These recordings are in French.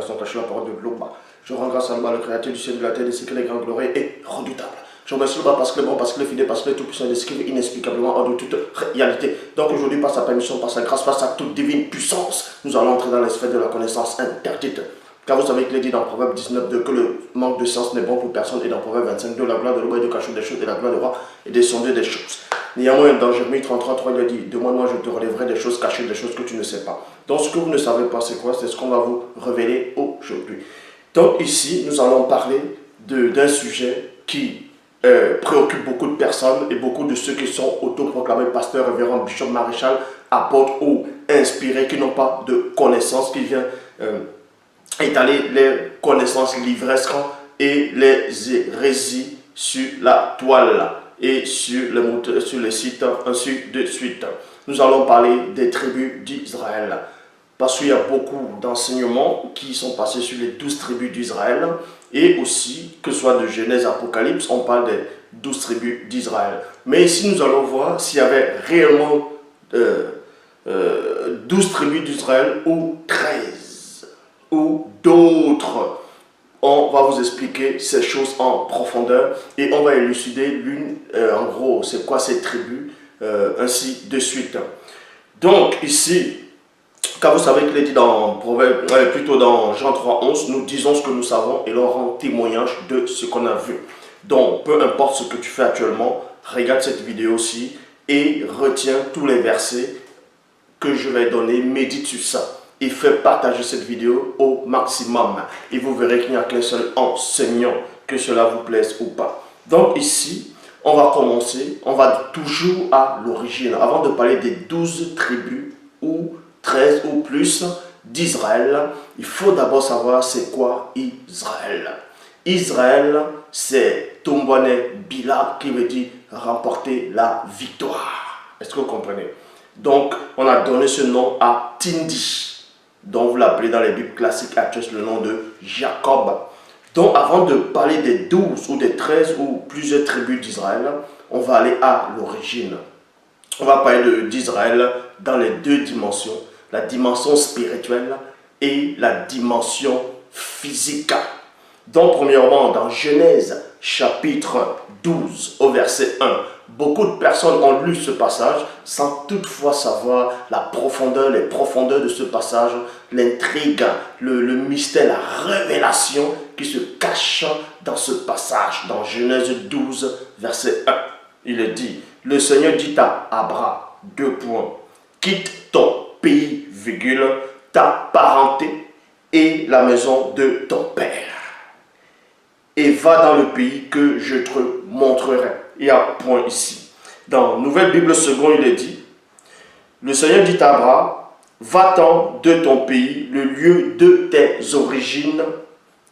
sont cachés la parole de Gloma. Je rends grâce à Allah, le créateur du ciel et de la terre, de ce que les grands gloires est redoutable. Je remercie le bas parce qu'il est bon, parce qu'il est fidèle, parce qu'il est tout-puissant, il esquive inexplicablement en de toute réalité. Donc aujourd'hui, par sa permission, par sa grâce, par sa toute divine puissance, nous allons entrer dans les sphères de la connaissance interdite. Car vous savez qu'il est dit dans Proverbe 19 que le manque de science n'est bon pour personne, et dans Proverbe 25 la gloire de l'homme est de cacher des choses et la gloire de roi est de sonder des choses. Néanmoins, dans Jérémie 33, il a dit, demande-moi, je te relèverai des choses cachées, des choses que tu ne sais pas. Donc ce que vous ne savez pas, c'est quoi? C'est ce qu'on va vous révéler aujourd'hui. Donc ici, nous allons parler d'un sujet qui préoccupe beaucoup de personnes et beaucoup de ceux qui sont autoproclamés pasteurs, révérends, bishop, maréchal, apôtres ou inspirés, qui n'ont pas de connaissances, qui viennent étaler les connaissances livresques et les hérésies sur la toile et sur les sites, ainsi de suite. Nous allons parler des tribus d'Israël. Parce qu'il y a beaucoup d'enseignements qui sont passés sur les 12 tribus d'Israël. Et aussi, que ce soit de Genèse, Apocalypse, on parle des 12 tribus d'Israël. Mais ici, nous allons voir s'il y avait réellement 12 tribus d'Israël ou 13 ou d'autres. On va vous expliquer ces choses en profondeur et on va élucider l'une, en gros, c'est quoi ces tribus, ainsi de suite. Donc ici, car vous savez qu'il est dit dans Proverbe, plutôt dans Jean 3,11, nous disons ce que nous savons et l'on rend témoignage de ce qu'on a vu. Donc, peu importe ce que tu fais actuellement, regarde cette vidéo-ci et retiens tous les versets que je vais donner, médite sur ça. Et fais partager cette vidéo au maximum. Et vous verrez qu'il n'y a qu'un seul enseignant, que cela vous plaise ou pas. Donc ici, on va commencer, on va toujours à l'origine. Avant de parler des 12 tribus ou 13 ou plus d'Israël, il faut d'abord savoir c'est quoi Israël. Israël, c'est Tombone Bila qui veut dire remporter la victoire. Est-ce que vous comprenez? Donc, on a donné ce nom à Tindi, dont vous l'appelez dans les Bibles classiques actuelles le nom de Jacob. Donc, avant de parler des 12 ou des 13 ou plusieurs tribus d'Israël, on va aller à l'origine. On va parler d'Israël dans les deux dimensions, la dimension spirituelle et la dimension physique. Donc, premièrement, dans Genèse, chapitre 12, au verset 1, beaucoup de personnes ont lu ce passage sans toutefois savoir la profondeur, les profondeurs de ce passage, l'intrigue, le mystère, la révélation qui se cache dans ce passage. Dans Genèse 12, verset 1, il est dit, le Seigneur dit à Abraham, quitte ton pays, virgule, ta parenté et la maison de ton père. Et va dans le pays que je te montrerai. Il y a un point ici. Dans Nouvelle Bible seconde, il est dit, le Seigneur dit à Abraham, va-t'en de ton pays, le lieu de tes origines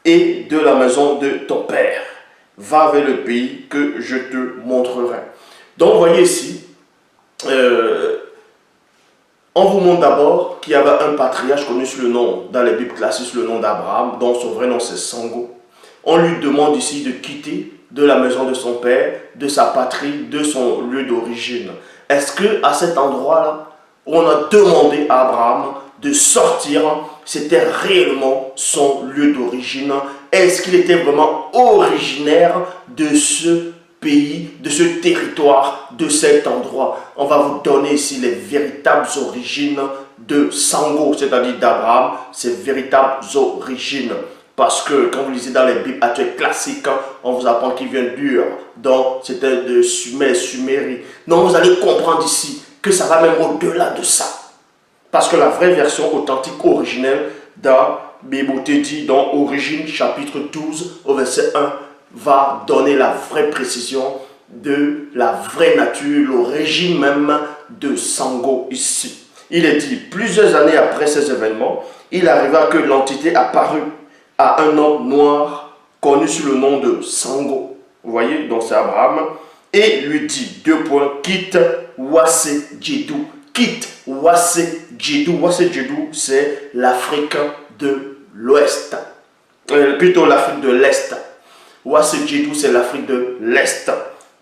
et de la maison de ton père. Va vers le pays que je te montrerai. Donc, vous voyez ici, on vous montre d'abord qu'il y avait un patriarche connu sous le nom, dans les Bibles classiques, sous le nom d'Abraham, dont son vrai nom c'est Sango. On lui demande ici de quitter de la maison de son père, de sa patrie, de son lieu d'origine. Est-ce qu'à cet endroit-là, on a demandé à Abraham de sortir, c'était réellement son lieu d'origine? Est-ce qu'il était vraiment originaire de ce pays, de ce territoire, de cet endroit? On va vous donner ici les véritables origines de Sango, c'est-à-dire d'Abraham, ses véritables origines. Parce que quand vous lisez dans les Bibles actuelles classiques, on vous apprend qu'il vient d'Ur, donc c'était de Sumer, Sumérie. Non, vous allez comprendre ici que ça va même au-delà de ça. Parce que la vraie version authentique originelle dans Bible dit dans Origine chapitre 12 au verset 1 va donner la vraie précision de la vraie nature, l'origine même de Sango ici. Il est dit, plusieurs années après ces événements, il arriva que l'entité apparut à un homme noir connu sous le nom de Sango. Vous voyez, donc c'est Abraham. Et lui dit, quitte Wassé Djedou. Quitte Wassé Djedou. Wassé Djedou, c'est l'Afrique de l'Ouest. Plutôt l'Afrique de l'Est. Wassé Djedou, c'est l'Afrique de l'Est.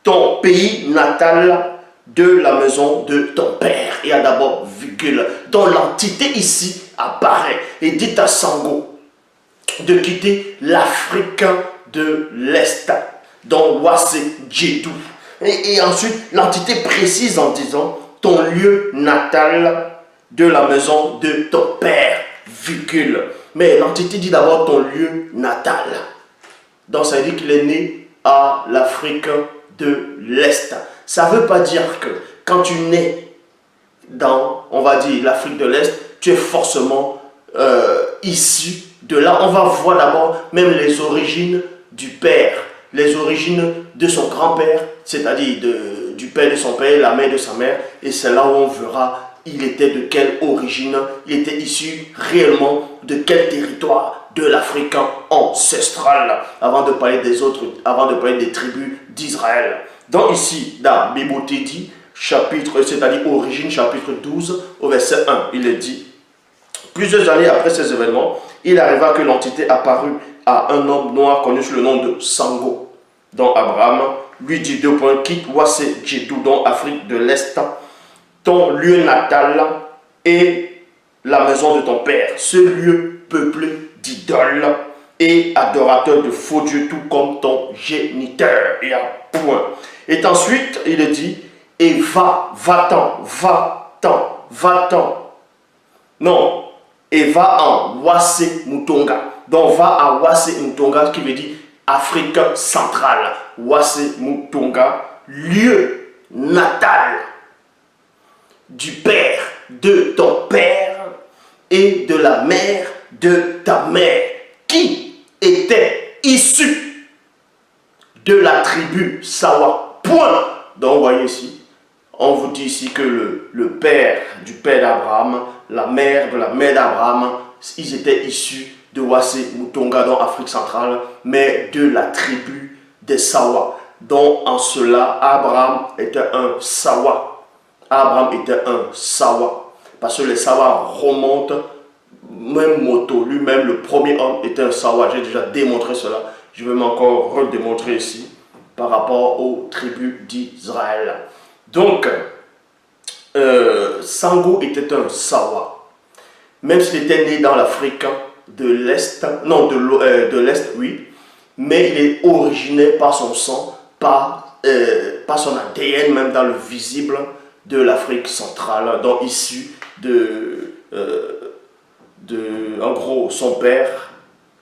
Ton pays natal de la maison de ton père. Il y a d'abord virgule. Donc l'entité ici apparaît et dit à Sango, de quitter l'Afrique de l'Est, donc Wase Djedou. Et ensuite, l'entité précise en disant ton lieu natal de la maison de ton père, virgule. Mais l'entité dit d'abord ton lieu natal. Donc ça veut dire qu'il est né à l'Afrique de l'Est. Ça ne veut pas dire que quand tu nais dans, on va dire, l'Afrique de l'Est, tu es forcément issu de là. On va voir d'abord même les origines du père, les origines de son grand-père, c'est-à-dire du père de son père, la mère de sa mère. Et c'est là où on verra il était de quelle origine, il était issu réellement de quel territoire de l'Afrique ancestrale, avant de parler des autres, avant de parler des tribus d'Israël. Donc ici, dans Bébotedi, chapitre, c'est-à-dire origine, chapitre 12, au verset 1, il est dit, plusieurs années après ces événements, il arriva que l'entité apparut à un homme noir connu sous le nom de Sango, dont Abraham lui dit deux points, quitte Wase Djedou, dans Afrique de l'Est, ton lieu natal et la maison de ton père, ce lieu peuplé d'idoles et adorateurs de faux dieux, tout comme ton géniteur. Et un point. Et ensuite, il dit, et va-t'en, va-t'en, va-t'en. Non, et va en Wase Mutonga. Donc va à Wase Mutonga, qui veut dire Afrique centrale. Wase Mutonga, lieu natal du père de ton père et de la mère de ta mère, qui était issu de la tribu Sawa. Point. Donc vous voyez ici, on vous dit ici que le père du père d'Abraham, la mère de la mère d'Abraham, ils étaient issus de Wase Mutonga dans Afrique centrale, mais de la tribu des Sawa. Donc en cela, Abraham était un Sawa. Abraham était un Sawa, parce que les Sawa remontent, même Moto, lui-même, le premier homme, était un Sawa. J'ai déjà démontré cela, je vais encore redémontrer ici, par rapport aux tribus d'Israël. Donc, Sango était un Sawa, même s'il était né dans l'Afrique de l'Est, non, de l'Est, oui, mais il est originé par son sang, par son ADN, même dans le visible, de l'Afrique centrale, donc issu en gros, son père,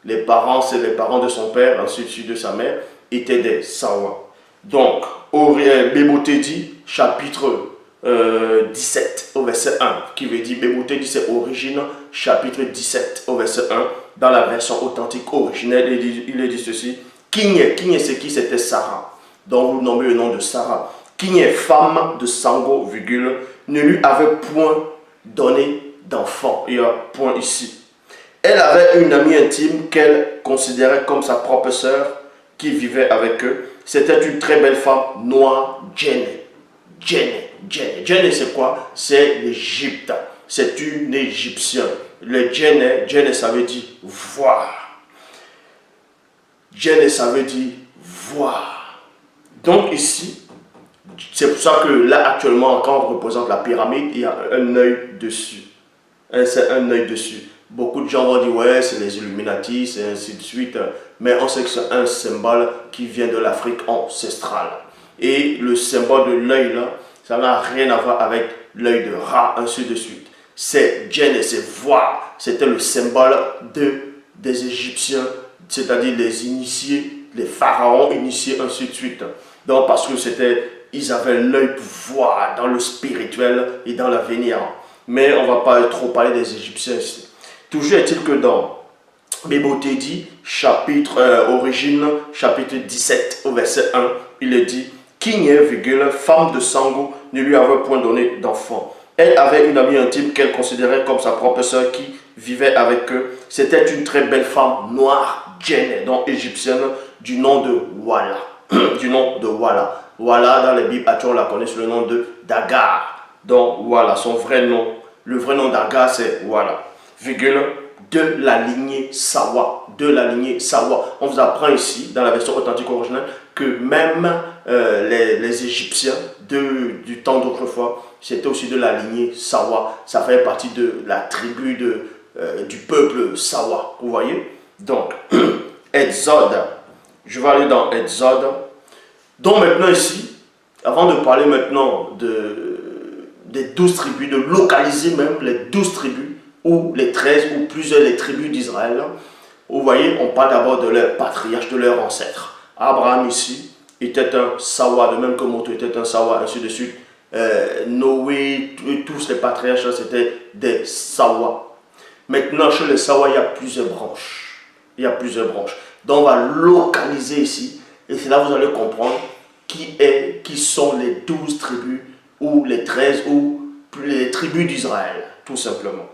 les parents, c'est les parents de son père, ensuite celui de sa mère, étaient des Sawa. Donc, Bébotedi, chapitre 17, au verset 1, qui veut dire, Bébotedi, c'est origine, chapitre 17, au verset 1, dans la version authentique originelle, il est dit ceci, Kigne, c'est qui? C'était Sarah, donc vous nommez le nom de Sarah. Qui est femme de Sango, virgule, ne lui avait point donné d'enfant. Il y a un point ici. Elle avait une amie intime qu'elle considérait comme sa propre sœur qui vivait avec eux. C'était une très belle femme noire, Djenne. Djenne, c'est quoi? C'est l'Égypte. C'est une Égyptienne. Le Djenne, ça veut dire voir. Djenne, ça veut dire voir. Donc ici, c'est pour ça que là, actuellement, quand on représente la pyramide, il y a un œil dessus. C'est un œil dessus. Beaucoup de gens vont dire, ouais, c'est les Illuminati, c'est ainsi de suite. Mais on sait que c'est un symbole qui vient de l'Afrique ancestrale. Et le symbole de l'œil, là, ça n'a rien à voir avec l'œil de Ra, ainsi de suite. C'est Djenne, c'est voir. C'était le symbole des Égyptiens, c'est-à-dire les initiés, les pharaons initiés, ainsi de suite. Donc, parce que ils avaient l'œil pour voir dans le spirituel et dans l'avenir. Mais on ne va pas trop parler des Égyptiens ici. Toujours est-il que dans Bébotedi, origine, chapitre 17, au verset 1, il est dit, Kigne, virgule, femme de Sango, ne lui avait point donné d'enfant. Elle avait une amie intime qu'elle considérait comme sa propre sœur qui vivait avec eux. C'était une très belle femme noire, Djenne, donc égyptienne, du nom de Wala. Du nom de Wala. Wala, dans les Bibles, on la connaît sous le nom de Dagar. Donc Wala, son vrai nom. Le vrai nom d'Agar, c'est Wala. Virgule, de la lignée Sawa. De la lignée Sawa. On vous apprend ici, dans la version authentique originale, que même les Égyptiens du temps d'autrefois, c'était aussi de la lignée Sawa. Ça fait partie de la tribu du peuple Sawa. Vous voyez? Donc, Exode, je vais aller dans Exode. Donc maintenant ici, avant de parler maintenant des 12 tribus, de localiser même les 12 tribus, ou les 13, ou plusieurs les tribus d'Israël, vous voyez, on parle d'abord de leur patriarche, de leur ancêtre. Abraham ici était un Sawa, de même que Moto était un Sawa, ainsi de suite. Noé, tous les patriarches, c'était des Sawa. Maintenant, chez les Sawa, il y a plusieurs branches. Il y a plusieurs branches. Donc, on va localiser ici, et c'est là que vous allez comprendre qui sont les 12 tribus, ou les 13, ou les tribus d'Israël, tout simplement.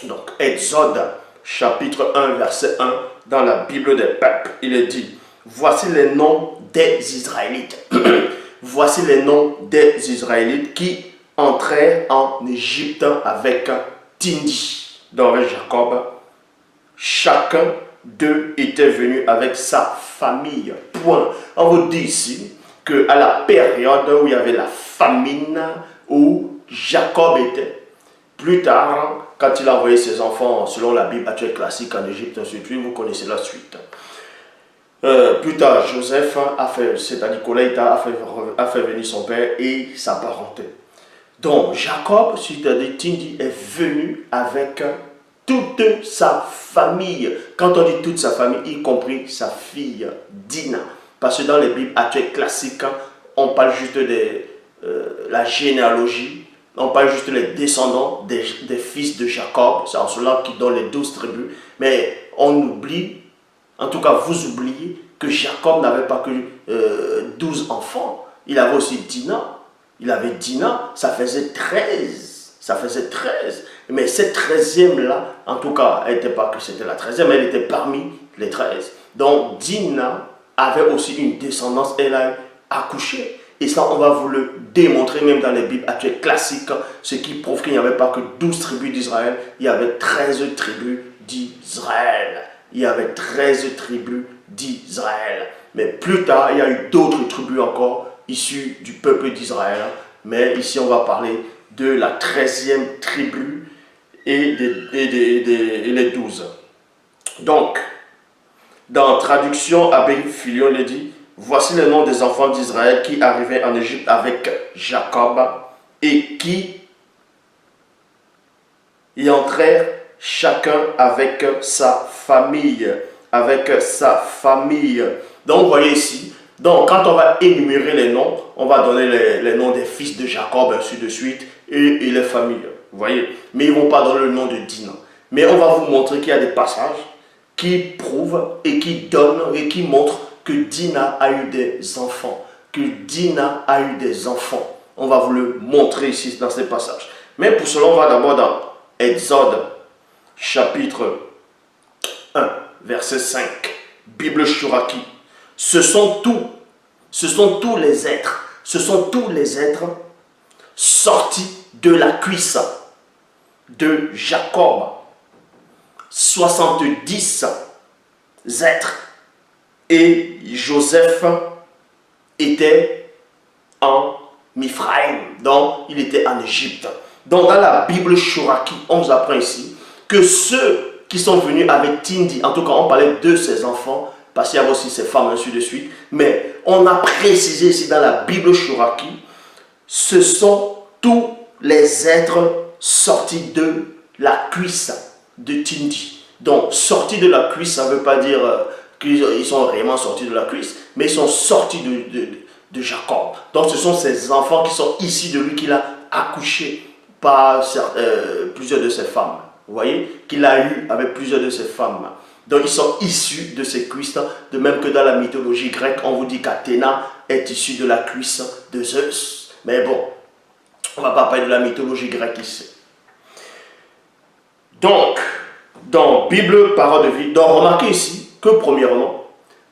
Donc, Exode, chapitre 1, verset 1, dans la Bible des peuples, il est dit, voici les noms des Israélites. Voici les noms des Israélites qui entrèrent en Égypte avec Tindi. Donc, avec Jacob, chacun d'eux était venu avec sa famille. Point. On vous dit ici qu'à la période où il y avait la famine, où Jacob était, plus tard, quand il a envoyé ses enfants, selon la Bible actuelle classique en Égypte, ensuite, vous connaissez la suite. Plus tard, Joseph a fait, c'est-à-dire Koleïta a fait venir son père et sa parenté. Donc, Jacob, c'est-à-dire Tindi, est venu avec toute sa famille. Quand on dit toute sa famille, y compris sa fille Dina. Parce que dans les Bibles actuelles classiques, on parle juste de la généalogie. On parle juste des descendants des fils de Jacob. C'est en cela qui donne les 12 tribus. Mais on oublie, en tout cas vous oubliez, que Jacob n'avait pas que 12 enfants. Il avait aussi Dina. Il avait Dina, ça faisait 13. Ça faisait 13. Mais cette 13e-là, en tout cas, elle n'était pas que c'était la 13e, elle était parmi les 13. Donc Dina avait aussi une descendance, elle a accouché. Et ça, on va vous le démontrer même dans les Bibles actuelles classiques, ce qui prouve qu'il n'y avait pas que 12 tribus d'Israël, il y avait 13 tribus d'Israël. Il y avait 13 tribus d'Israël. Mais plus tard, il y a eu d'autres tribus encore issues du peuple d'Israël. Mais ici, on va parler de la 13e tribu et les 12. Donc, dans traduction, Abbé Filion le dit, voici les noms des enfants d'Israël qui arrivaient en Égypte avec Jacob et qui y entrèrent chacun avec sa famille. Avec sa famille. Donc, vous voyez ici, donc quand on va énumérer les noms, on va donner les noms des fils de Jacob, ainsi de suite, et les familles. Vous voyez, mais ils ne vont pas donner le nom de Dina. Mais on va vous montrer qu'il y a des passages qui prouvent et qui donnent et qui montrent que Dina a eu des enfants. Que Dina a eu des enfants. On va vous le montrer ici dans ces passages. Mais pour cela, on va d'abord dans Exode, chapitre 1, verset 5. Bible Shuraki. Ce sont tous les êtres. Ce sont tous les êtres sortis de la cuisse de Jacob. 70 êtres. Et Joseph était en Miphraïm. Donc, il était en Égypte. Donc, dans la Bible Shuraki, on nous apprend ici que ceux qui sont venus avec Tindi, en tout cas, on parlait de ses enfants, parce qu'il y avait aussi ses femmes, ainsi de suite. Mais on a précisé ici dans la Bible Shuraki, ce sont tous les êtres sortis de la cuisse de Tindi. Donc, sortis de la cuisse, ça ne veut pas dire qu'ils sont vraiment sortis de la cuisse, mais ils sont sortis de Jacob. Donc, ce sont ces enfants qui sont issus de lui qu'il a accouché par plusieurs de ses femmes. Vous voyez, qu'il a eu avec plusieurs de ses femmes. Donc, ils sont issus de ses cuisses, de même que dans la mythologie grecque, on vous dit qu'Athéna est issue de la cuisse de Zeus. Mais bon, on ne va pas parler de la mythologie grecque ici. Donc, dans Bible, parole de vie, donc remarquez ici que premièrement,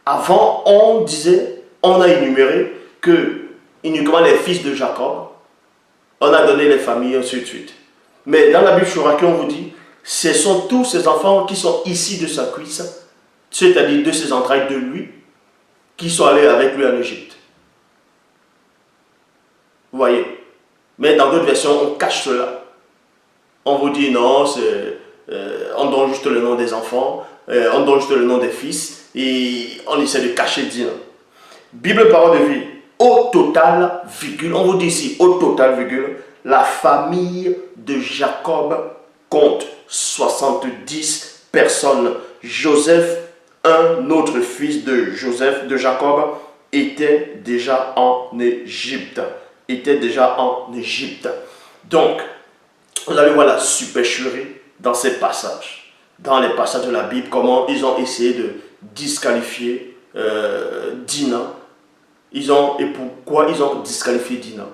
avant on a énuméré que uniquement les fils de Jacob, on a donné les familles, ainsi de suite. Mais dans la Bible Shuraki, on vous dit, ce sont tous ces enfants qui sont ici de sa cuisse, c'est-à-dire de ses entrailles de lui, qui sont allés avec lui en Égypte. Vous voyez? Mais dans d'autres versions, on cache cela. On vous dit non, on donne juste le nom des enfants. on donne juste le nom des fils et on essaie de cacher Dina. Bible parole de vie, au total, virgule, on vous dit ici, au total, virgule, la famille de Jacob compte 70 personnes. Joseph, un autre fils de Joseph, de Jacob, était déjà en Égypte. Donc, vous allez voir la supercherie dans ces passages. Dans les passages de la Bible, comment ils ont essayé de disqualifier Dina. Et pourquoi ils ont disqualifié Dina?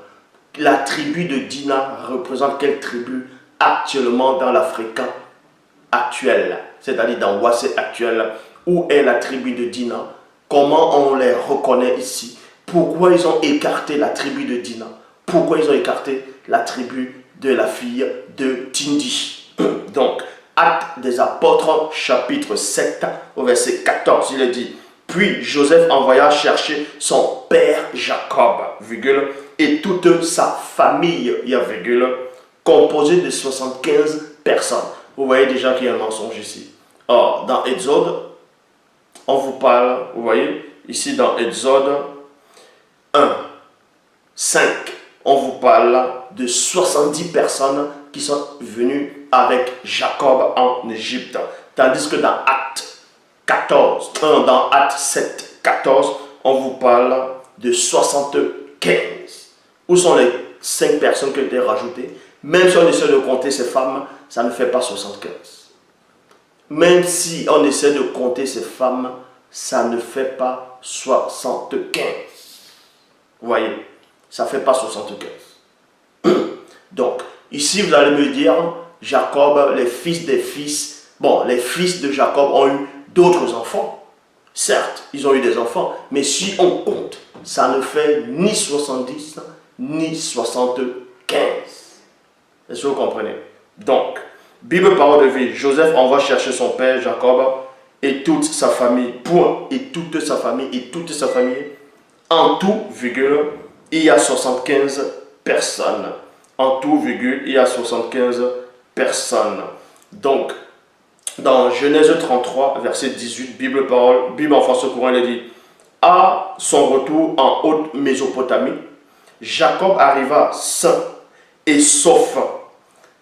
La tribu de Dina représente quelle tribu actuellement dans l'Afrique actuelle, c'est-à-dire dans Ouassé actuel? Où est la tribu de Dina? Comment on les reconnaît ici? Pourquoi ils ont écarté la tribu de Dina? Pourquoi ils ont écarté la tribu de la fille de Tindi? Donc, Actes des Apôtres, chapitre 7, au verset 14, il est dit: puis Joseph envoya chercher son père Jacob, virgule, et toute sa famille, il y a virgule, composée de 75 personnes. Vous voyez déjà qu'il y a un mensonge ici. Or, dans Exode, on vous parle, vous voyez, ici dans Exode 1, 5, on vous parle de 70 personnes qui sont venues avec Jacob en Égypte. Tandis que dans dans Actes 7, 14, on vous parle de 75. Où sont les 5 personnes qui ont été rajoutées? Même si on essaie de compter ces femmes, ça ne fait pas 75. Même si on essaie de compter ces femmes, ça ne fait pas 75. Vous voyez, ça ne fait pas 75. Donc, ici, vous allez me dire, Jacob, les fils des fils, bon, les fils de Jacob ont eu d'autres enfants. Certes, ils ont eu des enfants, mais si on compte, ça ne fait ni 70, ni 75. Est-ce que vous comprenez? Donc, Bible parole de vie, Joseph envoie chercher son père Jacob et toute sa famille, point, et toute sa famille, en tout, virgule, il y a 75 personnes. En tout, virgule, il y a 75 personnes. Donc, dans Genèse 33, verset 18, Bible en français courant, il dit: à son retour en Haute-Mésopotamie, Jacob arriva sain et sauf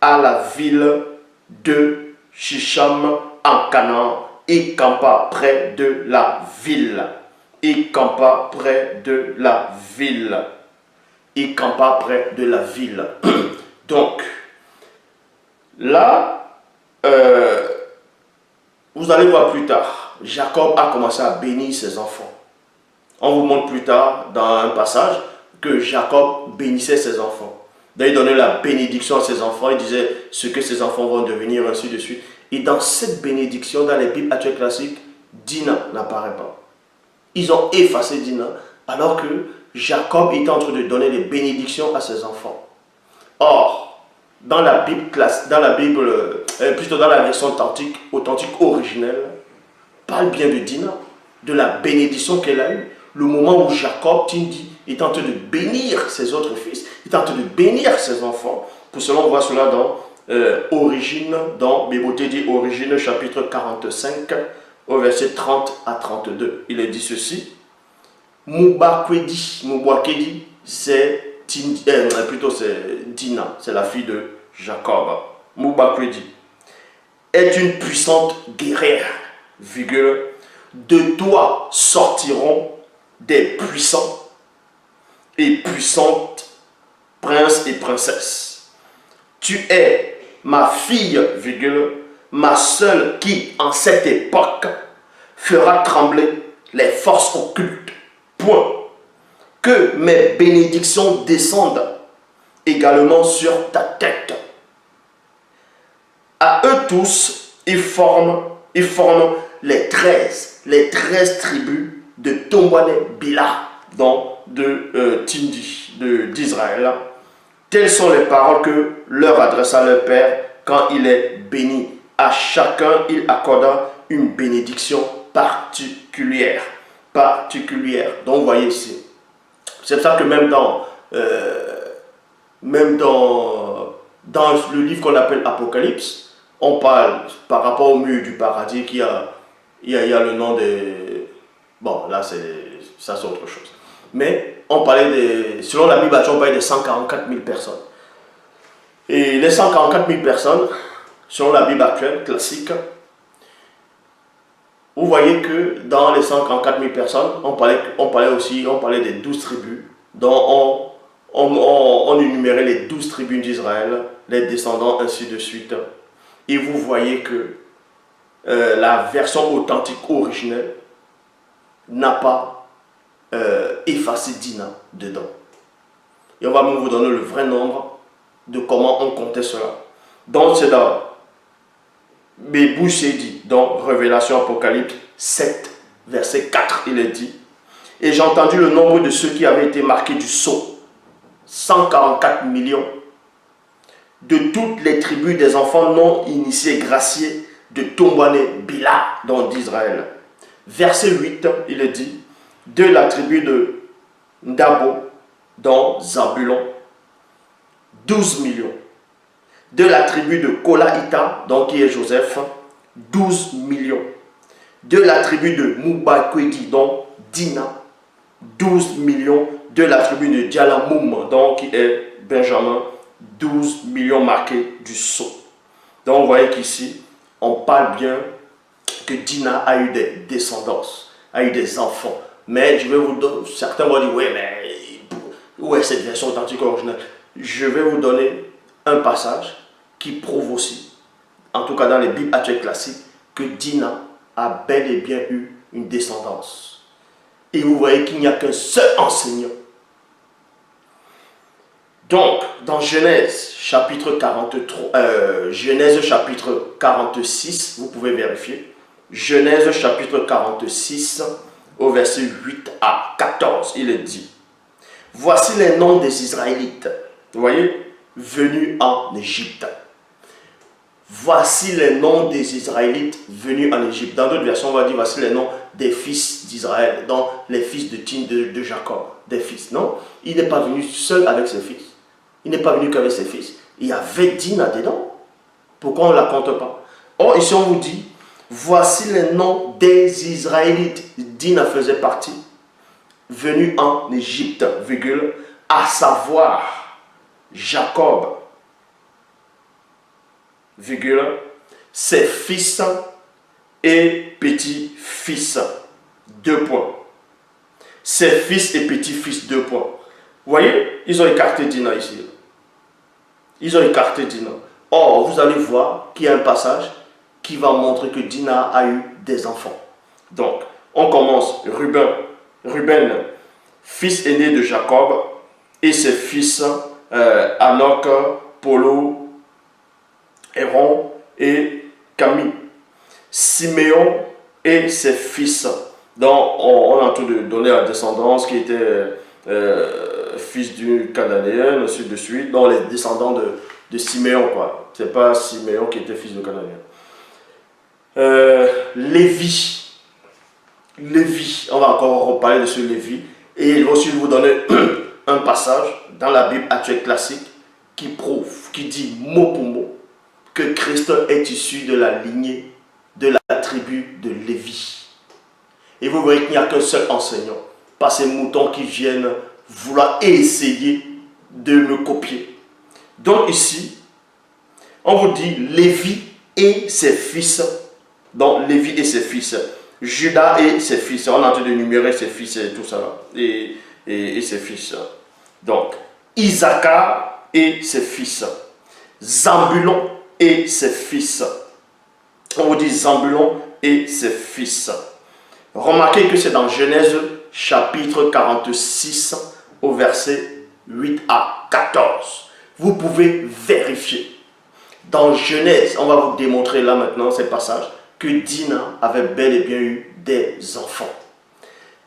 à la ville de Shisham en Canaan et campa près de la ville. Donc, là, vous allez voir plus tard, Jacob a commencé à bénir ses enfants. On vous montre plus tard dans un passage que Jacob bénissait ses enfants. Il donnait la bénédiction à ses enfants, il disait ce que ses enfants vont devenir, ainsi de suite. Et dans cette bénédiction, dans les Bibles actuelles classiques, Dina n'apparaît pas. Ils ont effacé Dina, alors que Jacob est en train de donner des bénédictions à ses enfants. Or, dans la Bible, plutôt dans la version authentique originelle, parle bien de Dina, de la bénédiction qu'elle a eue. Le moment où Jacob, Tindi, est en train de bénir ses autres fils, est en train de bénir ses enfants. Pour cela, on voit cela dans Origine, dans Bibauté dit Origine, chapitre 45, au verset 30 à 32. Il est dit ceci: Moubakwedi, c'est Dina, c'est la fille de Jacob. Moubakwedi est une puissante guerrière, virgule, de toi sortiront des puissants et puissantes princes et princesses. Tu es ma fille, virgule, ma seule qui, en cette époque, fera trembler les forces occultes. Point. Que mes bénédictions descendent également sur ta tête. À eux tous, ils forment les 13 tribus de Tombouane Bila, de Tindi, d'Israël. Telles sont les paroles que leur adressa leur père quand il est béni. À chacun, il accorda une bénédiction particulière. Donc, vous voyez ici. C'est pour ça que même dans le livre qu'on appelle Apocalypse, on parle par rapport au mur du paradis qui a il y a le nom de... Bon, là, ça c'est autre chose. Mais on parlait de... Selon la Bible, on parlait de 144 000 personnes. Et les 144 000 personnes, selon la Bible actuelle, classique, vous voyez que dans les 144 000 personnes, on parlait des 12 tribus, dont on énumérait les 12 tribus d'Israël, les descendants, ainsi de suite. Et vous voyez que la version authentique originelle n'a pas effacé Dina dedans. Et on va même vous donner le vrai nombre de comment on comptait cela. Donc c'est dans Bébouché dit, dans Révélation Apocalypse 7, verset 4, il est dit, et j'ai entendu le nombre de ceux qui avaient été marqués du sceau, 144 millions, de toutes les tribus des enfants non initiés graciés de Tombané, Bila, dans d'Israël. Verset 8, il est dit, de la tribu de Ndabo, dans Zabulon, 12 millions. De la tribu de Kolaïta, donc qui est Joseph, 12 millions. De la tribu de Moubakwedi, donc Dina, 12 millions. De la tribu de Djalamoum, donc qui est Benjamin, 12 millions marqués du sceau. Donc vous voyez qu'ici, on parle bien que Dina a eu des descendances, a eu des enfants. Mais je vais vous donner, certains vont dire, oui, mais où est cette version authentique originale? Je vais vous donner un passage qui prouve aussi, en tout cas dans les Bibles actuelles classiques, que Dina a bel et bien eu une descendance. Et vous voyez qu'il n'y a qu'un seul enseignant. Donc, dans Genèse chapitre 46, vous pouvez vérifier, Genèse chapitre 46, au verset 8 à 14, il est dit, voici les noms des Israélites, vous voyez, venus en Égypte. Voici les noms des Israélites venus en Égypte. Dans d'autres versions, on va dire voici les noms des fils d'Israël, donc les fils de Jacob, des fils. Non, il n'est pas venu seul avec ses fils. Il n'est pas venu qu'avec ses fils. Il y avait Dina dedans. Pourquoi on ne la compte pas? Or, ici on vous dit, voici les noms des Israélites. Dina faisait partie, venus en Égypte, virgule, à savoir Jacob, virgule, ses fils et petits-fils, 2 points. Ses fils et petits-fils, 2 points. Vous voyez, ils ont écarté Dina ici. Ils ont écarté Dina. Or, vous allez voir qu'il y a un passage qui va montrer que Dina a eu des enfants. Donc, on commence Ruben, fils aîné de Jacob, et ses fils, Hanok, Polo, Héron et Camille. Siméon et ses fils. Donc, on a en train de donner la descendance qui était fils du Cananéen, ainsi de suite. Donc, les descendants de Siméon, quoi. C'est pas Siméon qui était fils de Cananéen. Lévi, on va encore reparler de ce Lévi. Et il va aussi vous donner un passage dans la Bible actuelle classique qui prouve, qui dit mot pour mot, que Christ est issu de la lignée de la tribu de Lévi. Et vous voyez qu'il n'y a qu'un seul enseignant, pas ces moutons qui viennent vouloir essayer de me copier. Donc ici, on vous dit Lévi et ses fils. Donc Lévi et ses fils. Judas et ses fils. On est en train de numérer ses fils et tout ça. Et ses fils. Donc, Issachar et ses fils. Zabulon et ses fils. On vous dit Zabulon et ses fils. Remarquez que c'est dans Genèse chapitre 46 au verset 8 à 14. Vous pouvez vérifier. Dans Genèse, on va vous démontrer là maintenant ces passages que Dina avait bel et bien eu des enfants.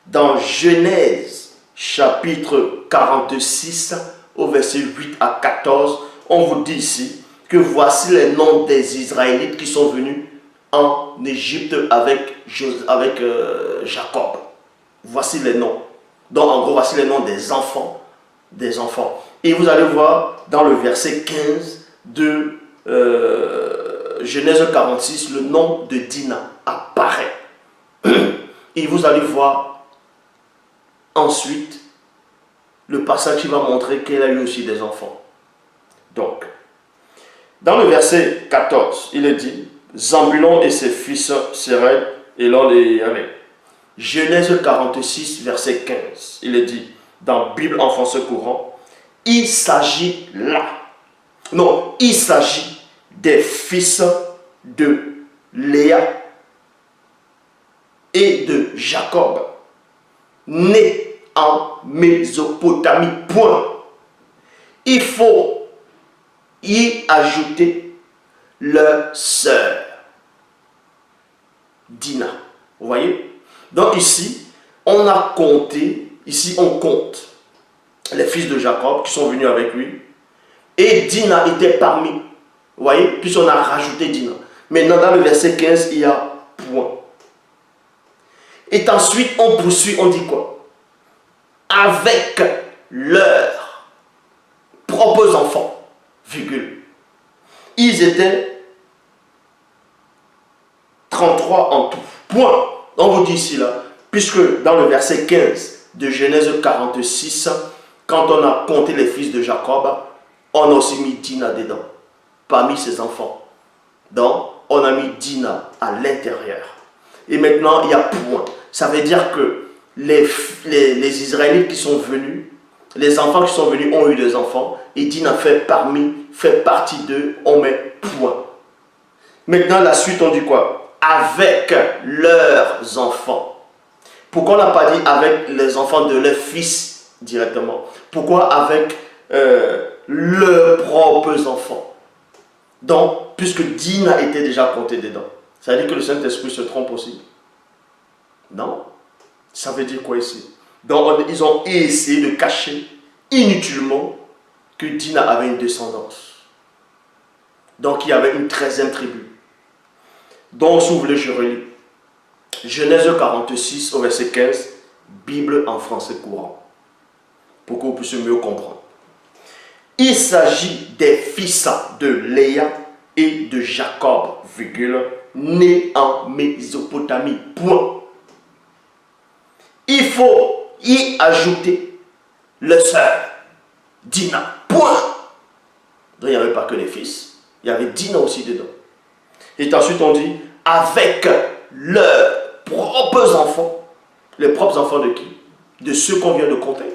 Dans Genèse chapitre 46 au verset 8 à 14, on vous dit ici que voici les noms des Israélites qui sont venus en Égypte avec Jacob. Voici les noms. Donc en gros, voici les noms des enfants. Et vous allez voir dans le verset 15 de Genèse 46, le nom de Dina apparaît. Et vous allez voir ensuite le passage qui va montrer qu'elle a eu aussi des enfants. Donc, dans le verset 14, il est dit, Zambulon et ses fils Séred, et l'on les avait. Genèse 46, verset 15, il est dit, dans Bible en français courant, il s'agit là. Non, il s'agit des fils de Léa et de Jacob, nés en Mésopotamie. Point. Il faut y ajouter leur sœur, Dina. Vous voyez? Donc ici, on a compté, ici on compte les fils de Jacob qui sont venus avec lui. Et Dina était parmi. Vous voyez? Puisqu'on a rajouté Dina. Maintenant, dans le verset 15, il y a point. Et ensuite, on poursuit, on dit quoi? Avec leurs propres enfants, virgule. Ils étaient 33 en tout. Point. On vous dit ici, là, puisque dans le verset 15 de Genèse 46, quand on a compté les fils de Jacob, on a aussi mis Dina dedans, parmi ses enfants. Donc, on a mis Dina à l'intérieur. Et maintenant, il y a point. Ça veut dire que les Israélites qui sont venus, les enfants qui sont venus ont eu des enfants, et Dina fait partie d'eux, on met point. Maintenant, la suite, on dit quoi? Avec leurs enfants. Pourquoi on n'a pas dit avec les enfants de leurs fils directement? Pourquoi avec leurs propres enfants? Donc, puisque Dina était déjà compté dedans, ça veut dire que le Saint-Esprit se trompe aussi? Non. Ça veut dire quoi ici? Donc, ils ont essayé de cacher inutilement que Dina avait une descendance. Donc, il y avait une 13e tribu. Donc, si vous voulez, je relis. Genèse 46 au verset 15, Bible en français courant, pour que vous puissiez mieux comprendre. Il s'agit des fils de Léa et de Jacob, virgule, nés en Mésopotamie. Point. Il faut y ajouter le sœur, Dina. Point. Donc il n'y avait pas que les fils, il y avait Dina aussi dedans. Et ensuite on dit, avec leurs propres enfants. Les propres enfants de qui? De ceux qu'on vient de compter.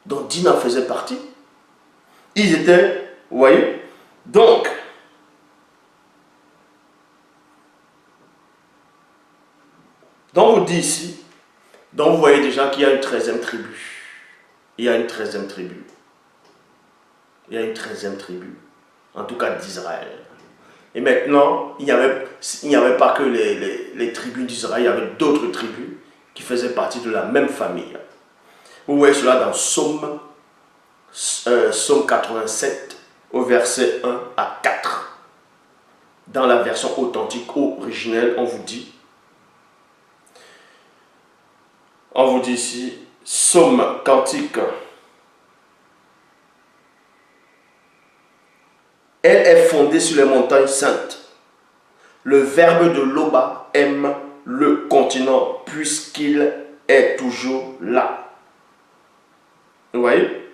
Donc Dina faisait partie. Ils étaient, vous voyez? Donc, on vous dit ici, donc vous voyez déjà qu'il y a une 13e tribu. Il y a une 13e tribu. Il y a une 13e tribu. En tout cas d'Israël. Et maintenant, il n'y avait pas que les tribus d'Israël, il y avait d'autres tribus qui faisaient partie de la même famille. Vous voyez cela dans Psaume 87, au verset 1 à 4. Dans la version authentique originelle, on vous dit ici, Psaume cantique. Elle est fondée sur les montagnes saintes. Le verbe de Loba aime le continent puisqu'il est toujours là. Vous voyez?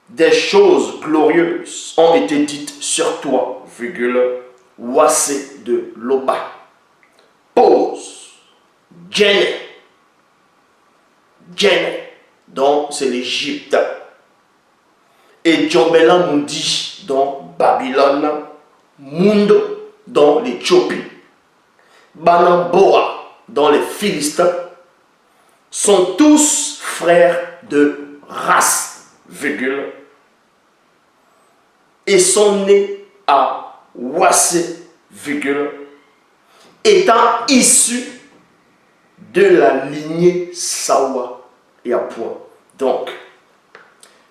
Des choses glorieuses ont été dites sur toi, virgule, Wassé de Loba. Pause. Djenne. Donc c'est l'Égypte. Et Djombela Mundi, dans Babylone. Mundo, dans l'Éthiopie. Banamboa, dans les Philistins, sont tous frères de race, virgule, et sont nés à Wassé, virgule, étant issus de la lignée Sawa et à point. Donc,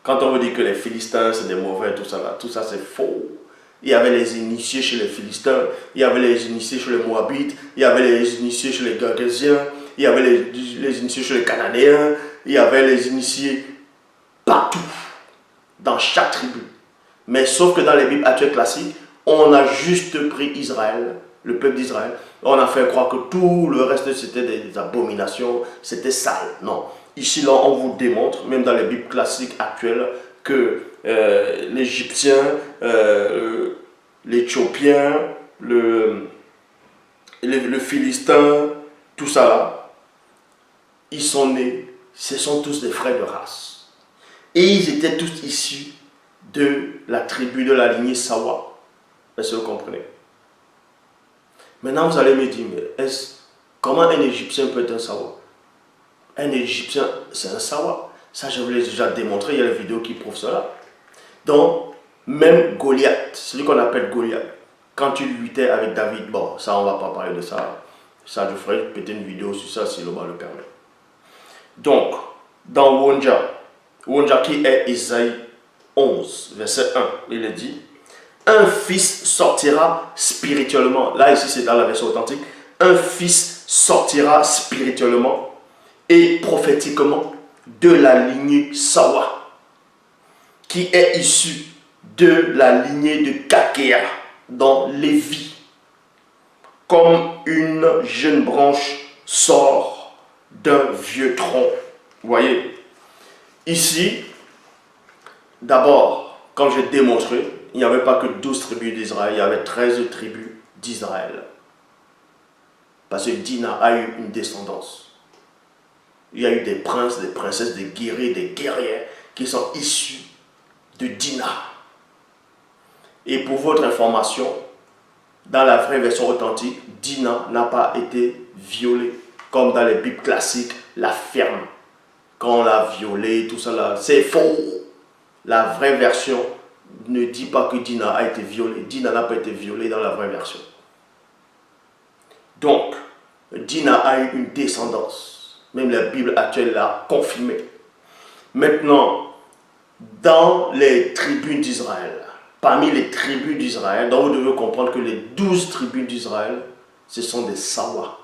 quand on veut dire que les Philistins c'est des mauvais, tout ça c'est faux. Il y avait les initiés chez les Philistins, il y avait les initiés chez les Moabites, il y avait les initiés chez les Gergésiens, il y avait les initiés chez les Cananéens, il y avait les initiés partout, dans chaque tribu. Mais sauf que dans les Bibles actuelles classiques, on a juste pris Israël, le peuple d'Israël. On a fait croire que tout le reste c'était des abominations, c'était sale. Non. Ici, là, on vous démontre, même dans les Bibles classiques actuelles, que l'Égyptien, l'Éthiopien, le Philistin, tout ça là, ils sont nés, ce sont tous des frères de race. Et ils étaient tous issus de la tribu, de la lignée Sawa. Est-ce que vous comprenez? Maintenant, vous allez me dire, mais comment un Égyptien peut être un Sawa? Un Égyptien, c'est un Sawa. Ça, je vous l'ai déjà démontré, il y a des vidéos qui prouvent cela. Donc, même Goliath, celui qu'on appelle Goliath, quand il luttait avec David, bon, ça, on ne va pas parler de ça. Ça, je ferai peut-être une vidéo sur ça, si le bas le permet. Donc, dans Wonja qui est Isaïe 11, verset 1, il est dit, un fils sortira spirituellement. Là, ici, c'est dans la version authentique. Un fils sortira spirituellement et prophétiquement de la lignée Sawa, qui est issue de la lignée de Kakea, dans Lévi. Comme une jeune branche sort d'un vieux tronc. Vous voyez, ici, d'abord, quand j'ai démontré, il n'y avait pas que 12 tribus d'Israël, il y avait 13 tribus d'Israël. Parce que Dina a eu une descendance. Il y a eu des princes, des princesses, des guerriers, des guerrières qui sont issus de Dina. Et pour votre information, dans la vraie version authentique, Dina n'a pas été violée. Comme dans les Bibles classiques, la ferme. Quand on l'a violée, tout ça là, c'est faux. La vraie version ne dit pas que Dina a été violée. Dina n'a pas été violée dans la vraie version. Donc, Dina a eu une descendance. Même la Bible actuelle l'a confirmé. Maintenant, dans les tribus d'Israël, parmi les tribus d'Israël, donc vous devez comprendre que les 12 tribus d'Israël, ce sont des Sawa.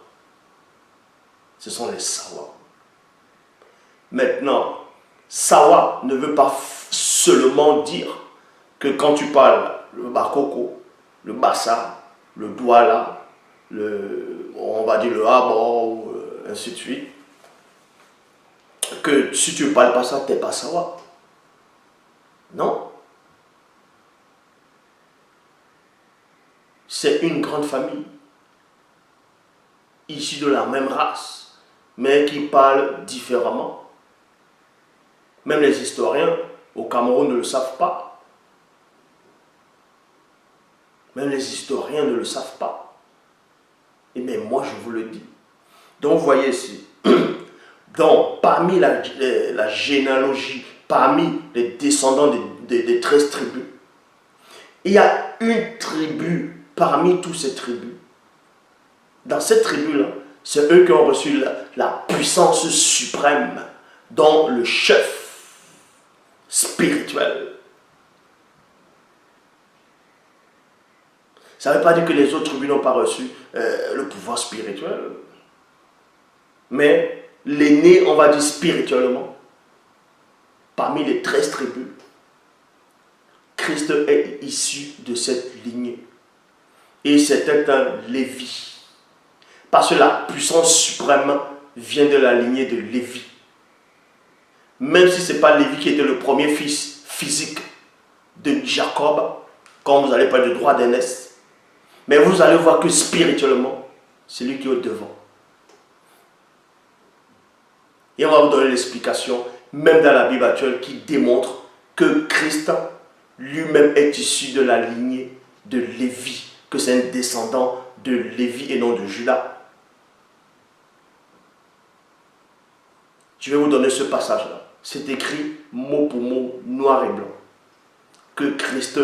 Ce sont les Sawa. Maintenant, Sawa ne veut pas seulement dire que quand tu parles le Bakoko, le Bassa, le Douala, on va dire le Habo, ainsi de suite, que si tu ne parles pas ça, tu n'es pas Sawa. Non. C'est une grande famille, issue de la même race, mais qui parle différemment. Même les historiens au Cameroun ne le savent pas. Même les historiens ne le savent pas. Et mais moi, je vous le dis. Donc, vous voyez ici, donc, parmi la généalogie, parmi les descendants des 13 tribus, il y a une tribu parmi toutes ces tribus. Dans cette tribu-là, c'est eux qui ont reçu la puissance suprême, dont le chef spirituel. Ça ne veut pas dire que les autres tribus n'ont pas reçu le pouvoir spirituel. Mais l'aîné, on va dire spirituellement, parmi les 13 tribus, Christ est issu de cette lignée. Et c'était un Lévi. Parce que la puissance suprême vient de la lignée de Lévi. Même si ce n'est pas Lévi qui était le premier fils physique de Jacob, quand vous allez parler de droit d'aînesse, mais vous allez voir que spirituellement, c'est lui qui est au devant. Et on va vous donner l'explication, même dans la Bible actuelle, qui démontre que Christ lui-même est issu de la lignée de Lévi, que c'est un descendant de Lévi et non de Judas. Je vais vous donner ce passage-là. C'est écrit mot pour mot, noir et blanc, que Christ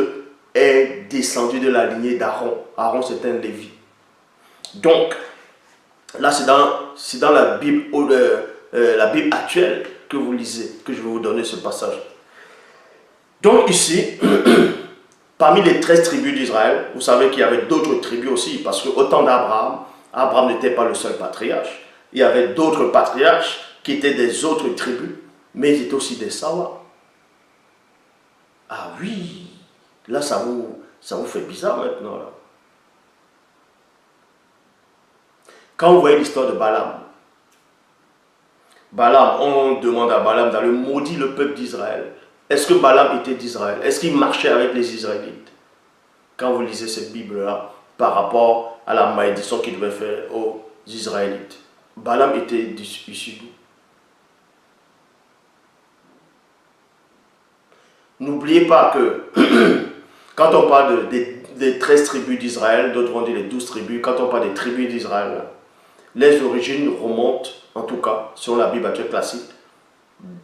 est descendu de la lignée d'Aaron. Aaron, c'est un Lévi. Donc, là, c'est dans la Bible actuelle que vous lisez, que je vais vous donner ce passage. Donc ici, parmi les 13 tribus d'Israël, vous savez qu'il y avait d'autres tribus aussi, parce qu'au temps d'Abraham, Abraham n'était pas le seul patriarche. Il y avait d'autres patriarches qui étaient des autres tribus, mais ils étaient aussi des Sawa. Ah oui, là ça vous fait bizarre maintenant. Là. Quand vous voyez l'histoire de Balaam, on demande à Balaam d'aller maudire le peuple d'Israël. Est-ce que Balaam était d'Israël? Est-ce qu'il marchait avec les Israélites? Quand vous lisez cette Bible-là, par rapport à la malédiction qu'il devait faire aux Israélites, Balaam était issu d'où? N'oubliez pas que quand on parle des 13 tribus d'Israël, d'autres vont dire les 12 tribus, quand on parle des tribus d'Israël, les origines remontent, en tout cas, selon la Bible actuelle classique,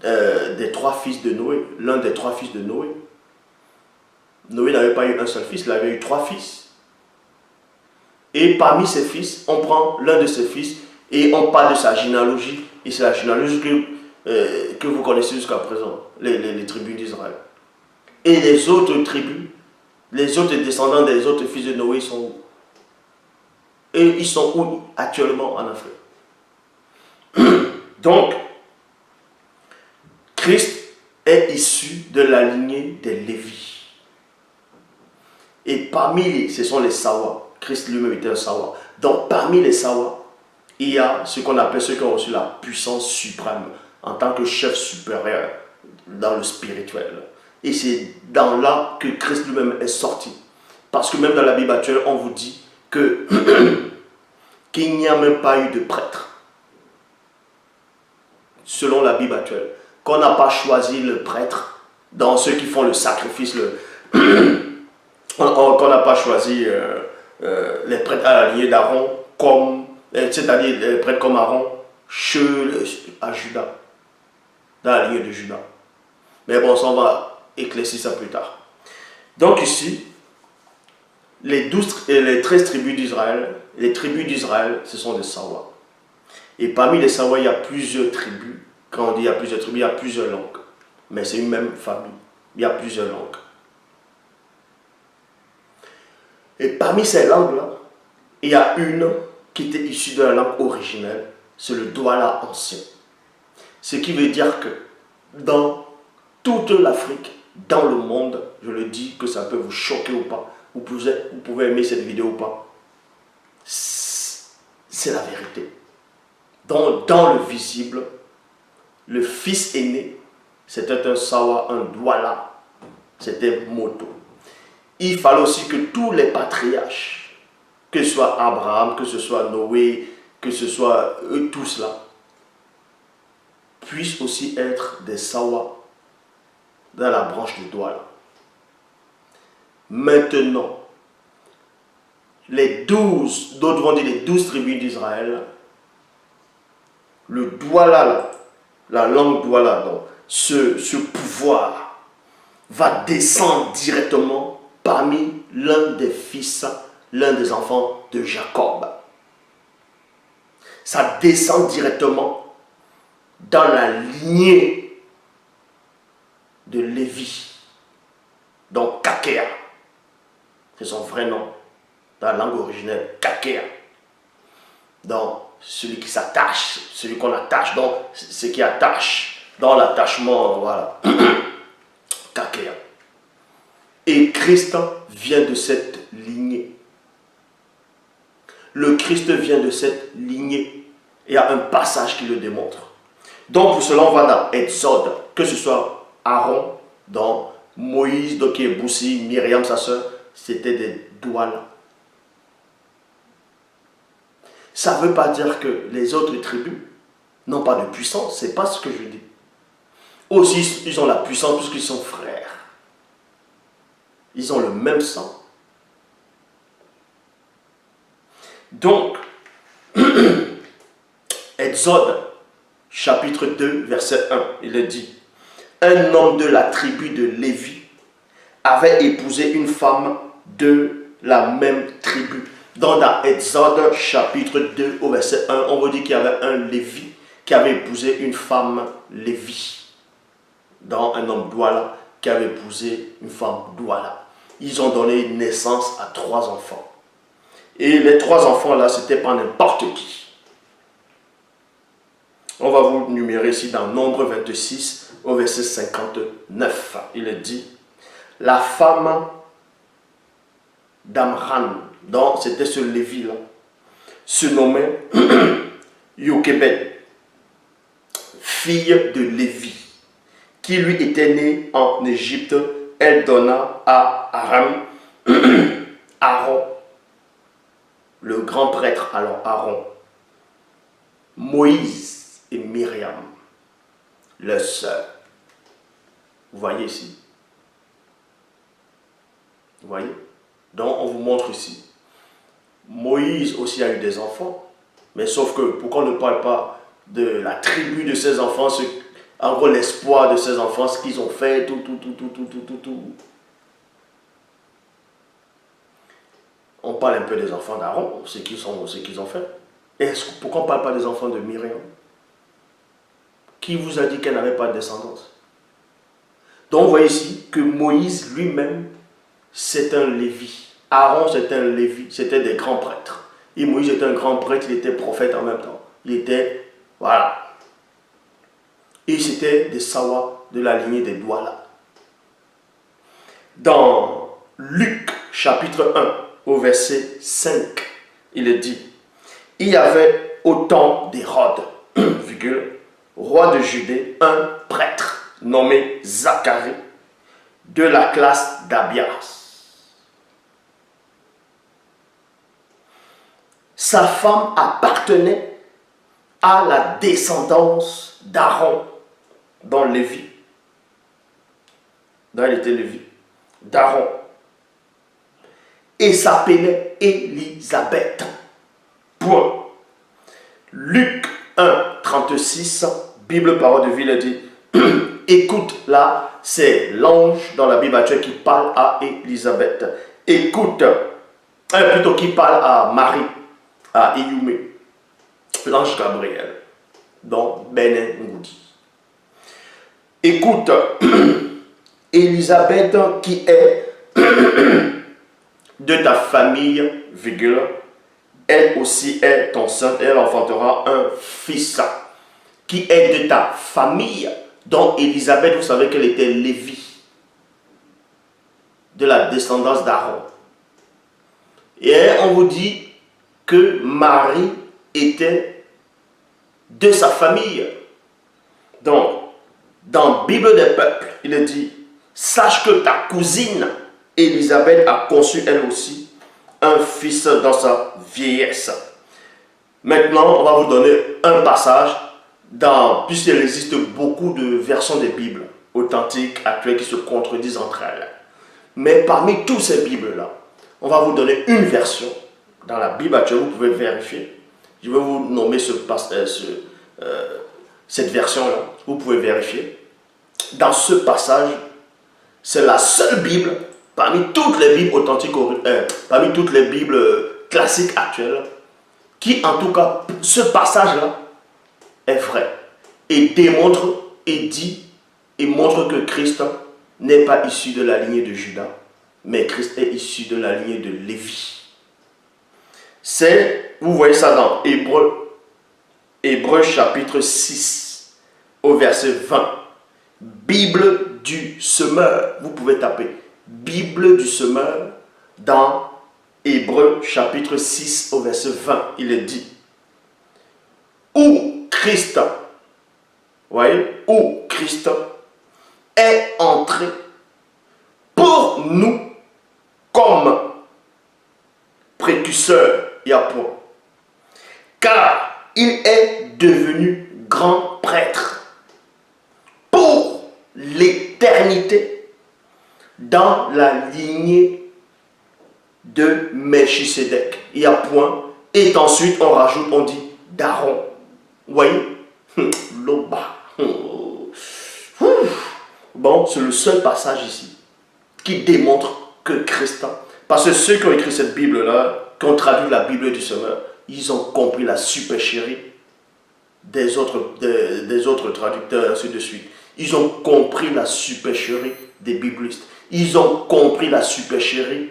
des 3 fils de Noé, l'un des 3 fils de Noé. Noé n'avait pas eu un seul fils, il avait eu 3 fils. Et parmi ses fils, on prend l'un de ses fils et on parle de sa généalogie. Et c'est la généalogie que vous connaissez jusqu'à présent, les tribus d'Israël. Et les autres tribus, les autres descendants des autres fils de Noé sont où? Et ils sont où actuellement en Afrique? Donc, Christ est issu de la lignée des Lévis. Et parmi ce sont les Sawa. Christ lui-même était un Sawa. Donc, parmi les Sawa, il y a ce qu'on appelle ceux qui ont reçu la puissance suprême en tant que chef supérieur dans le spirituel. Et c'est dans là que Christ lui-même est sorti. Parce que même dans la Bible actuelle, on vous dit que qu'il n'y a même pas eu de prêtre. Selon la Bible actuelle. Qu'on n'a pas choisi le prêtre dans ceux qui font le sacrifice. Qu'on n'a pas choisi les prêtres à la lignée d'Aaron, c'est-à-dire les prêtres comme Aaron à Juda. Dans la lignée de Juda. Mais bon, ça on va éclaircir ça plus tard. Donc ici, les 13 tribus d'Israël, les tribus d'Israël, ce sont des Sawa. Et parmi les Sawa, il y a plusieurs tribus. Quand on dit il y a plusieurs tribus, il y a plusieurs langues. Mais c'est une même famille. Il y a plusieurs langues. Et parmi ces langues-là, il y a une qui était issue de la langue originelle. C'est le Douala ancien. Ce qui veut dire que dans toute l'Afrique, dans le monde, je le dis que ça peut vous choquer ou pas, vous pouvez aimer cette vidéo ou pas, c'est la vérité. Dans le visible, le fils aîné, c'était un Sawa, un Douala, c'était Moto. Il fallait aussi que tous les patriarches, que ce soit Abraham, que ce soit Noé, que ce soit eux tous là, puissent aussi être des Sawa dans la branche de Douala. Maintenant, d'autres vont dire les 12 tribus d'Israël, le Douala, la langue Douala, donc, ce pouvoir va descendre directement parmi l'un des fils, l'un des enfants de Jacob. Ça descend directement dans la lignée de Lévi. Donc Kakea, c'est son vrai nom dans la langue originelle, Kakea. Donc celui qui s'attache, celui qu'on attache, donc ce qui attache, dans l'attachement, voilà. Kakea. Et Christ vient de cette lignée. Le Christ vient de cette lignée. Il y a un passage qui le démontre. Donc pour cela, on va dans Exode, que ce soit Aaron, dans Moïse, donc qui est Boussi, Myriam, sa soeur, c'était des Douala. Ça ne veut pas dire que les autres tribus n'ont pas de puissance, c'est pas ce que je dis. Aussi, ils ont la puissance puisqu'ils sont frères. Ils ont le même sang. Donc, Exode, chapitre 2, verset 1, il est dit, un homme de la tribu de Lévi avait épousé une femme de la même tribu. Donc, dans Exode, chapitre 2, au verset 1, on vous dit qu'il y avait un Lévi qui avait épousé une femme Lévi. Dans un homme Douala qui avait épousé une femme Douala. Ils ont donné naissance à 3 enfants. Et les 3 enfants-là, c'était pas n'importe qui. On va vous numérer ici dans Nombre 26, au verset 59. Il est dit, la femme d'Amran, donc c'était ce Lévi-là, se nommait Jochebed, fille de Lévi, qui lui était née en Égypte. Elle donna à Aaron, le grand prêtre, alors Aaron, Moïse et Myriam, leur sœur. Vous voyez ici? Vous voyez? Donc on vous montre ici. Moïse aussi a eu des enfants, mais sauf que pourquoi on ne parle pas de la tribu de ses enfants, en gros l'espoir de ses enfants, ce qu'ils ont fait, tout. On parle un peu des enfants d'Aaron, ce qu'ils ont fait. Et pourquoi on ne parle pas des enfants de Myriam? Qui vous a dit qu'elle n'avait pas de descendance? Donc vous voyez ici que Moïse lui-même, c'est un Lévi. Aaron, c'est un Lévi, c'était des grands prêtres. Et Moïse était un grand prêtre, il était prophète en même temps. Il était, voilà. Et c'était des Sawa de la lignée des Douala. Dans Luc chapitre 1, au verset 5, il est dit, il y avait au temps d'Hérode, roi de Judée, un prêtre nommé Zacharie, de la classe d'Abias. Sa femme appartenait à la descendance d'Aaron, dans Lévi. Donc elle était Lévi, d'Aaron. Et s'appelait Élisabeth. Point. Luc 1, 36, Bible Parole de Vie, il dit, écoute, là, c'est l'ange dans la Bible actuelle qui parle à Élisabeth. Écoute, plutôt qui parle à Marie, à Iyumé, l'ange Gabriel, dans Benin Ngoudi. Écoute, Élisabeth qui est de ta famille, elle aussi est enceinte, elle enfantera un fils qui est de ta famille. Donc Élisabeth, vous savez qu'elle était Lévi, de la descendance d'Aaron. Et on vous dit que Marie était de sa famille. Donc, dans Bible des peuples, il est dit, sache que ta cousine Élisabeth a conçu elle aussi un fils dans sa vieillesse. Maintenant, on va vous donner un passage, puisqu'il existe beaucoup de versions des Bibles authentiques, actuelles, qui se contredisent entre elles. Mais parmi tous ces Bibles-là, on va vous donner une version. Dans la Bible actuelle, vous pouvez vérifier. Je vais vous nommer cette version-là. Vous pouvez vérifier. Dans ce passage, c'est la seule Bible, parmi toutes les Bibles authentiques, parmi toutes les Bibles classiques actuelles, qui, en tout cas, ce passage-là est vrai. Et démontre, et dit, et montre que Christ n'est pas issu de la lignée de Judas, mais Christ est issu de la lignée de Lévi. Vous voyez ça dans Hébreux chapitre 6, au verset 20. Bible du semeur. Vous pouvez taper Bible du semeur dans Hébreux chapitre 6, au verset 20. Il est dit, où Christ, voyez, où Christ est entré pour nous comme précurseur, il y a point. Car il est devenu grand prêtre pour l'éternité dans la lignée de Melchisédek. Il y a point. Et ensuite on rajoute, on dit d'Aaron. Vous voyez? Loba. Bon, c'est le seul passage ici qui démontre que Christ, parce que ceux qui ont écrit cette Bible-là, qui ont traduit la Bible du Semeur, ils ont compris la supercherie des autres traducteurs, ainsi de suite. Ils ont compris la supercherie des biblistes. Ils ont compris la supercherie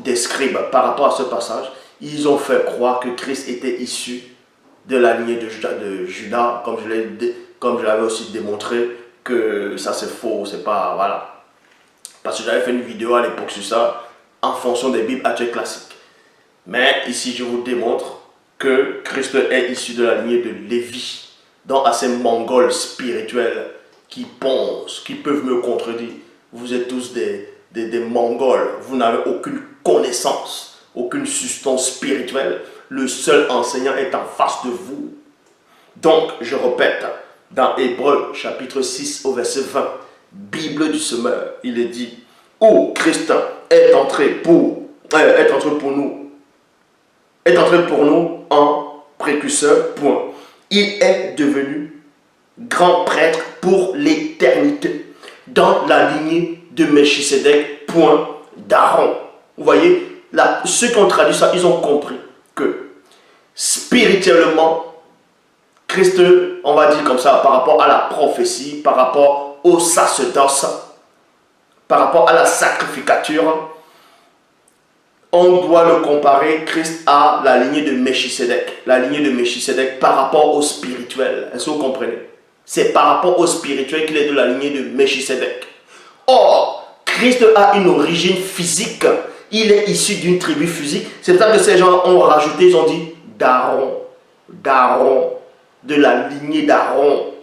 des scribes par rapport à ce passage. Ils ont fait croire que Christ était issu de la lignée de Judas, comme je l'avais aussi démontré, que ça c'est faux, c'est pas, voilà. Parce que j'avais fait une vidéo à l'époque sur ça, en fonction des Bibles actuelles classiques. Mais ici, je vous démontre que Christ est issu de la lignée de Lévi, donc à ces Mongols spirituels qui pensent, qui peuvent me contredire. Vous êtes tous des Mongols, vous n'avez aucune connaissance, aucune substance spirituelle. Le seul enseignant est en face de vous. Donc, je répète, dans Hébreux chapitre 6 au verset 20, Bible du semeur, il est dit, où Christ est entré pour nous en précurseur, point. Il est devenu grand prêtre pour l'éternité, dans la lignée de Melchisedec, point d'Aaron. Vous voyez, là, ceux qui ont traduit ça, ils ont compris que spirituellement, Christ, on va dire comme ça, par rapport à la prophétie, par rapport au sacerdoce, par rapport à la sacrificature, on doit le comparer, Christ, à la lignée de Melchisedec. La lignée de Melchisedec par rapport au spirituel. Est-ce que vous comprenez? C'est par rapport au spirituel qu'il est de la lignée de Melchisedec. Or, Christ a une origine physique. Il est issu d'une tribu physique. C'est pour ça que ces gens ont rajouté, ils ont dit d'Aaron. D'Aaron. De la lignée d'Aaron.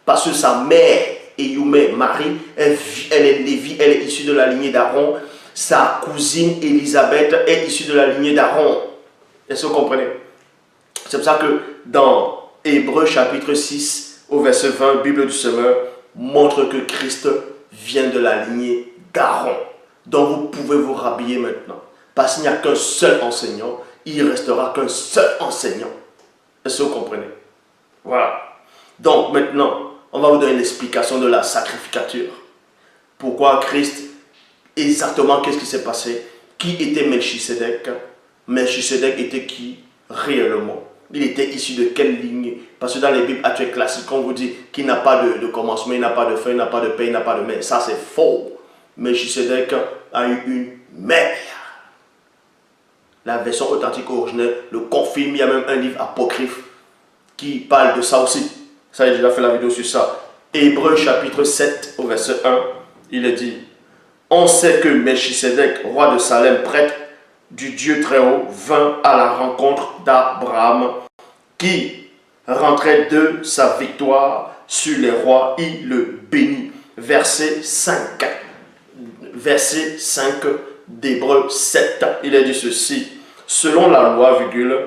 Parce que sa mère, Eyoumé, Marie, elle est Lévi, elle est issue de la lignée d'Aaron. Sa cousine Élisabeth est issue de la lignée d'Aaron. Est-ce que vous comprenez? C'est pour ça que dans Hébreux chapitre 6 au verset 20, Bible du semeur montre que Christ vient de la lignée d'Aaron. Donc vous pouvez vous rhabiller maintenant. Parce qu'il n'y a qu'un seul enseignant, il ne restera qu'un seul enseignant. Est-ce que vous comprenez? Voilà. Donc maintenant, on va vous donner l'explication de la sacrificature. Pourquoi Christ, exactement qu'est-ce qui s'est passé? Qui était Melchisedec? Melchisedec était qui réellement? Il était issu de quelle ligne? Parce que dans les Bibles actuelles classiques, on vous dit qu'il n'a pas de commencement, il n'a pas de fin, il n'a pas de paix, il n'a pas de mère. Ça c'est faux. Melchisedec a eu une mère. La version authentique originelle le confirme. Il y a même un livre apocryphe qui parle de ça aussi. Ça, j'ai déjà fait la vidéo sur ça. Hébreux chapitre 7 au verset 1, il est dit, on sait que Melchisedec, roi de Salem, prêtre du Dieu très haut, vint à la rencontre d'Abraham, qui rentrait de sa victoire sur les rois, il le bénit. Verset 5. Verset 5 d'Hébreux 7, il est dit ceci, selon la loi, virgule,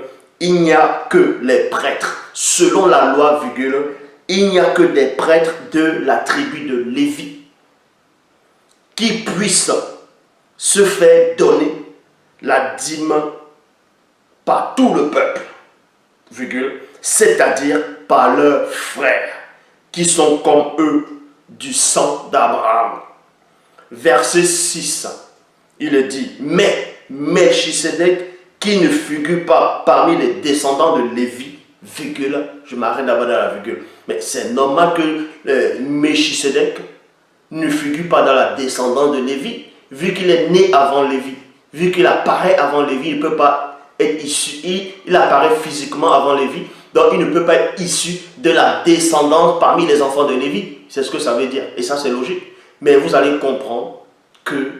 il n'y a que les prêtres. Selon la loi, virgule, il n'y a que des prêtres de la tribu de Lévi qui puissent se faire donner la dîme par tout le peuple, virgule, c'est-à-dire par leurs frères, qui sont comme eux du sang d'Abraham. Verset 6, il est dit, mais Melchisedec, qui ne figure pas parmi les descendants de Lévi, virgule, je m'arrête d'abord dans la virgule, mais c'est normal que Melchisedec ne figure pas dans la descendance de Lévi, vu qu'il est né avant Lévi, vu qu'il apparaît avant Lévi, il ne peut pas être issu, il apparaît physiquement avant Lévi, donc il ne peut pas être issu de la descendance parmi les enfants de Lévi, c'est ce que ça veut dire, et ça c'est logique, mais vous allez comprendre que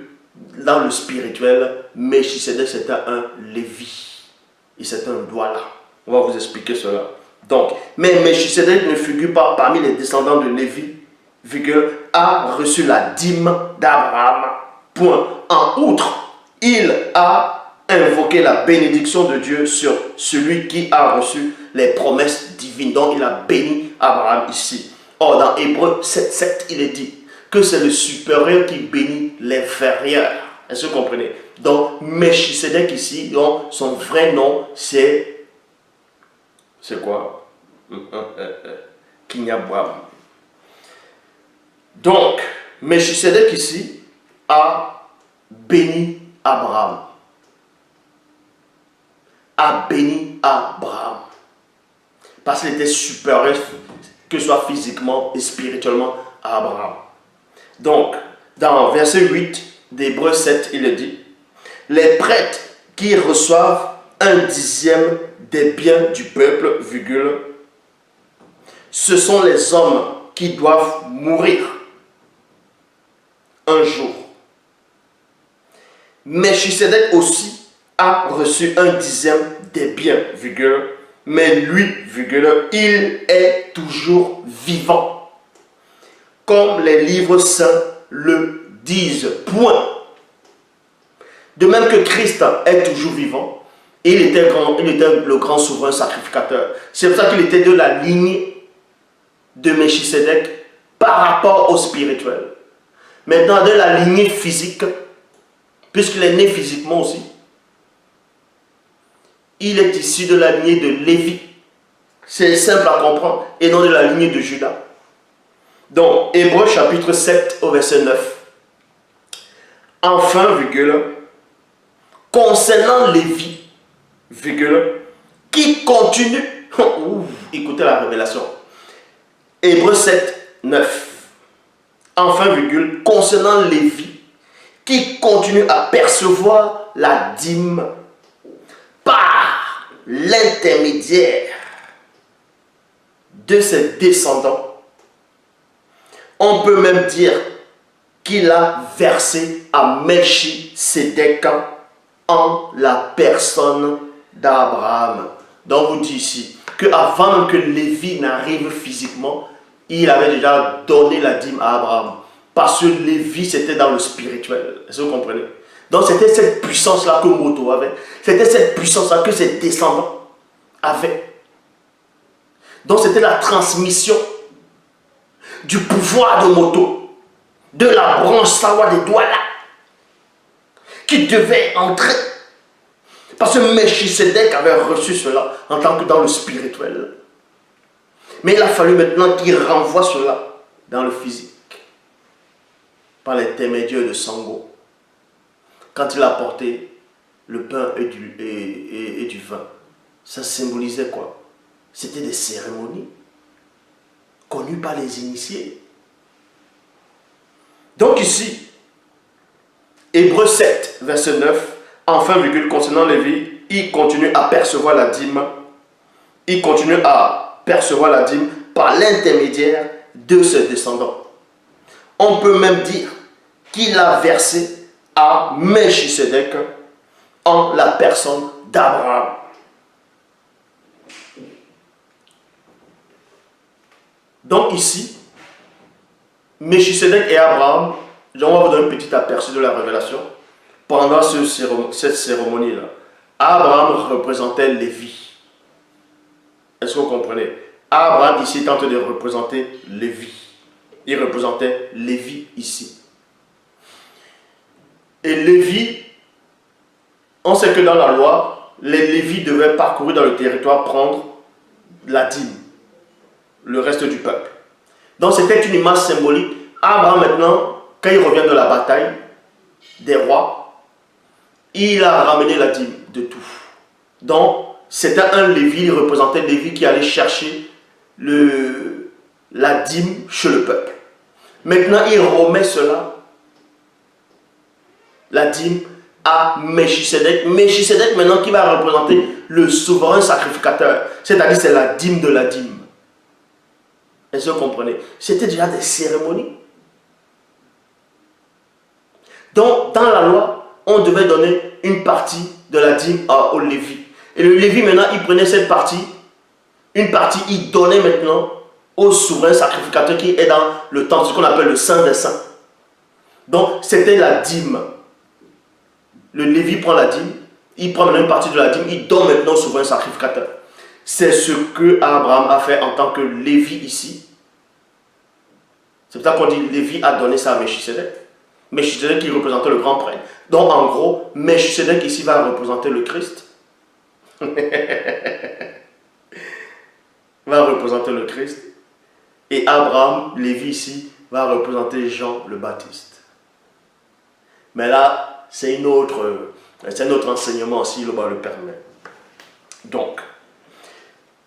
dans le spirituel, Melchisedec c'était un Lévi, et c'est un doigt là, on va vous expliquer cela. Donc, mais Melchisedec ne figure pas parmi les descendants de Lévi, virgule, a reçu la dîme d'Abraham, point. En outre, il a invoqué la bénédiction de Dieu sur celui qui a reçu les promesses divines. Donc, il a béni Abraham ici. Or, dans Hébreux 7.7, il est dit que c'est le supérieur qui bénit l'inférieur. Est-ce que vous comprenez? Donc, Melchisedec ici, donc, son vrai nom, c'est... C'est quoi? Kinyabwam. Donc, Melchisedec ici a béni Abraham. A béni Abraham. Parce qu'il était supérieur, que ce soit physiquement et spirituellement, à Abraham. Donc, dans verset 8 d'Hébreux 7, il est dit, les prêtres qui reçoivent un dixième des biens du peuple, virgule, ce sont les hommes qui doivent mourir un jour. Melchisedec aussi a reçu un dixième des biens, virgule, mais lui, virgule, il est toujours vivant, comme les livres saints le disent. Point. De même que Christ est toujours vivant, il était le grand souverain sacrificateur. C'est pour ça qu'il était de la lignée de Melchisedec par rapport au spirituel. Maintenant, de la lignée physique, puisqu'il est né physiquement aussi, il est issu de la lignée de Lévi. C'est simple à comprendre, et non de la lignée de Judas. Donc, Hébreux chapitre 7 au verset 9. Enfin, virgule, concernant Lévi, virgule, qui continue, écoutez la révélation, Hébreux 7, 9. Enfin, virgule, concernant Lévi, qui continue à percevoir la dîme par l'intermédiaire de ses descendants. On peut même dire qu'il a versé à Melchisedec en la personne d'Abraham. Donc vous dit ici qu'avant même que Lévi n'arrive physiquement, il avait déjà donné la dîme à Abraham. Parce que Lévi, c'était dans le spirituel. Est-ce que vous comprenez? Donc c'était cette puissance-là que Moto avait. C'était cette puissance-là que ses descendants avaient. Donc c'était la transmission du pouvoir de Moto, de la branche Sawa de Douala, qui devait entrer. Parce que Melchisedec avait reçu cela en tant que dans le spirituel. Mais il a fallu maintenant qu'il renvoie cela dans le physique, par l'intermédiaire de Sango. Quand il a apporté le pain et du vin, ça symbolisait quoi? C'était des cérémonies connues par les initiés. Donc ici, Hébreux 7, verset 9, enfin, virgule, concernant Lévi, il continue à percevoir la dîme. Il continue à percevoir la dîme par l'intermédiaire de ses descendants. On peut même dire qu'il a versé à Melchisedec en la personne d'Abraham. Donc ici, Melchisedec et Abraham, on va vous donner un petit aperçu de la révélation pendant cette cérémonie-là. Abraham représentait Lévi. Est-ce que vous comprenez? Abraham ici est en train de représenter Lévi. Il représentait Lévi ici. Et Lévi, on sait que dans la loi, les Lévis devaient parcourir dans le territoire, prendre la dîme, le reste du peuple. Donc c'était une image symbolique. Abraham maintenant, quand il revient de la bataille des rois, il a ramené la dîme de tout. Donc c'était un Lévi, il représentait Lévi qui allait chercher la dîme chez le peuple. Maintenant il remet cela, la dîme, à Melchisedec. Melchisedec maintenant qui va représenter le souverain sacrificateur. C'est-à-dire c'est la dîme de la dîme. Est-ce que vous comprenez? C'était déjà des cérémonies. Donc dans la loi, on devait donner une partie de la dîme au Lévi. Et le Lévi maintenant, il prenait cette partie, une partie, il donnait maintenant au souverain sacrificateur qui est dans le temple, ce qu'on appelle le Saint des Saints. Donc c'était la dîme. Le Lévi prend la dîme, il prend maintenant une partie de la dîme, il donne maintenant au souverain sacrificateur. C'est ce que Abraham a fait en tant que Lévi ici. C'est pour ça qu'on dit Lévi a donné ça à Melchisedec. Melchisedec qui représentait le grand prêtre. Donc en gros, Melchisedec ici va représenter le Christ. Va représenter le Christ. Et Abraham, Lévi ici, va représenter Jean le Baptiste. Mais là, c'est un autre enseignement si le permet. Donc,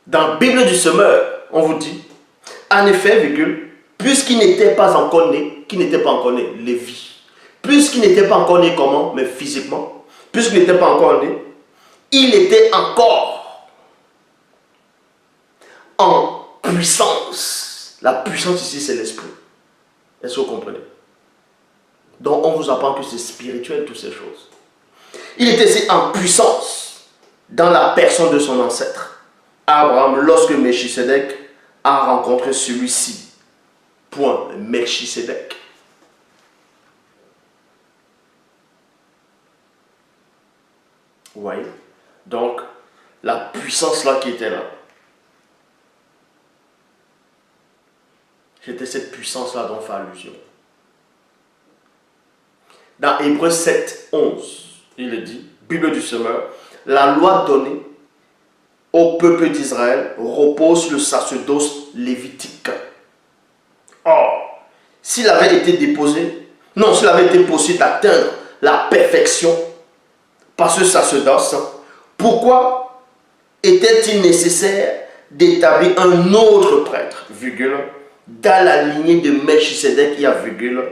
dans la Bible du Semeur, on vous dit, en effet, virgule, puisqu'il n'était pas encore né, Lévi, puisqu'il n'était pas encore né comment? Mais physiquement, puisqu'il n'était pas encore né, il était encore en puissance. La puissance ici, c'est l'esprit. Est-ce que vous comprenez? Donc, on vous apprend que c'est spirituel, toutes ces choses. Il était si en puissance dans la personne de son ancêtre, Abraham, lorsque Melchisedec a rencontré celui-ci. Point. Melchisedec. Vous voyez? Donc, la puissance là qui était là, c'était cette puissance là dont fait allusion. Dans Hébreux 7, 11, il est dit, Bible du semeur, la loi donnée au peuple d'Israël repose sur le sacerdoce lévitique. Or, s'il avait été déposé, non, s'il avait été possible d'atteindre la perfection par ce sacerdoce, pourquoi était-il nécessaire d'établir un autre prêtre, virgule, dans la lignée de Melchisedec, il y a virgule,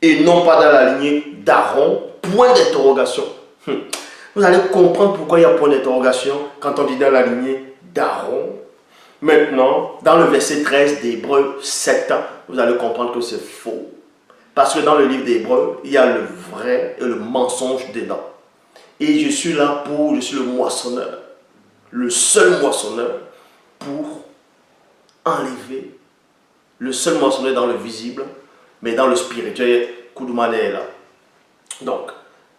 et non pas dans la lignée d'Aaron, point d'interrogation. Vous allez comprendre pourquoi il y a point d'interrogation quand on dit dans la lignée d'Aaron. Maintenant, dans le verset 13 d'Hébreux 7, vous allez comprendre que c'est faux. Parce que dans le livre d'Hébreux, il y a le vrai et le mensonge dedans. Et je suis là je suis le moissonneur, le seul moissonneur pour enlever, le seul moissonneur dans le visible, mais dans le spirituel, Koudoumane est là. Donc,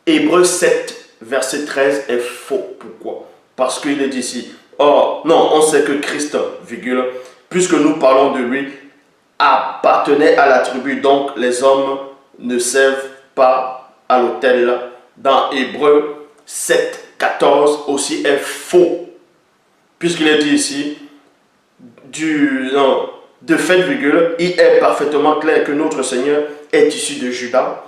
Hébreux 7, verset 13 est faux. Pourquoi? Parce qu'il est dit ici, or, non, on sait que Christ, virgule, puisque nous parlons de lui, appartenait à la tribu, donc les hommes ne servent pas à l'autel. Dans Hébreux 7, 14 aussi est faux. Puisqu'il est dit ici, de fait, virgule, il est parfaitement clair que notre Seigneur est issu de Juda,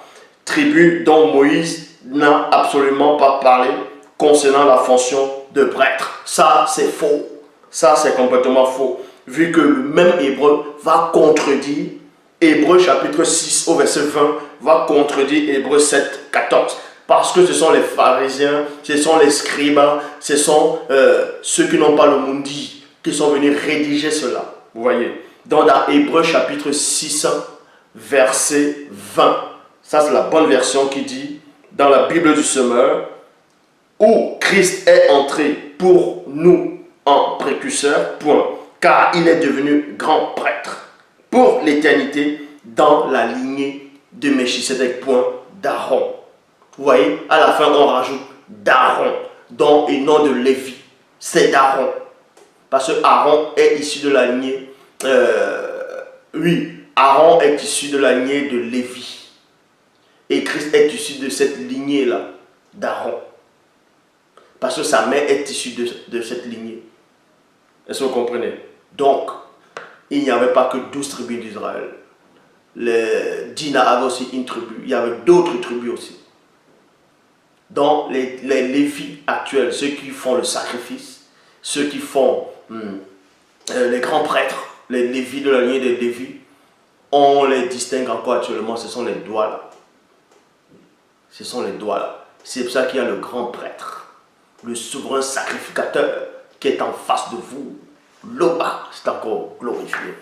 tribu dont Moïse n'a absolument pas parlé concernant la fonction de prêtre. Ça, c'est faux. Ça, c'est complètement faux. Vu que le même Hébreu va contredire Hébreu chapitre 6 au verset 20, va contredire Hébreu 7, 14. Parce que ce sont les pharisiens, ce sont les scribes, ce sont ceux qui n'ont pas le mundi, qui sont venus rédiger cela. Vous voyez? Dans Hébreu chapitre 6, verset 20. Ça, c'est la bonne version qui dit, dans la Bible du semeur, où Christ est entré pour nous en précurseur, point, car il est devenu grand prêtre pour l'éternité dans la lignée de Melchisedec, point, d'Aaron. Vous voyez, à la fin, on rajoute d'Aaron, dont et non de Lévi. C'est d'Aaron. Parce que Aaron est issu de la lignée, Aaron est issu de la lignée de Lévi. Et Christ est issu de cette lignée-là, d'Aaron. Parce que sa mère est issue de cette lignée. Est-ce que vous comprenez? Donc, il n'y avait pas que 12 tribus d'Israël. Dina avait aussi une tribu. Il y avait d'autres tribus aussi. Donc, les Lévis actuels, ceux qui font le sacrifice, ceux qui font les grands prêtres, les Lévis de la lignée des Lévis, on les distingue encore actuellement, ce sont les doigts là. Ce sont les doigts là. C'est pour ça qu'il y a le grand prêtre, le souverain sacrificateur qui est en face de vous. L'Oba, c'est encore glorifié.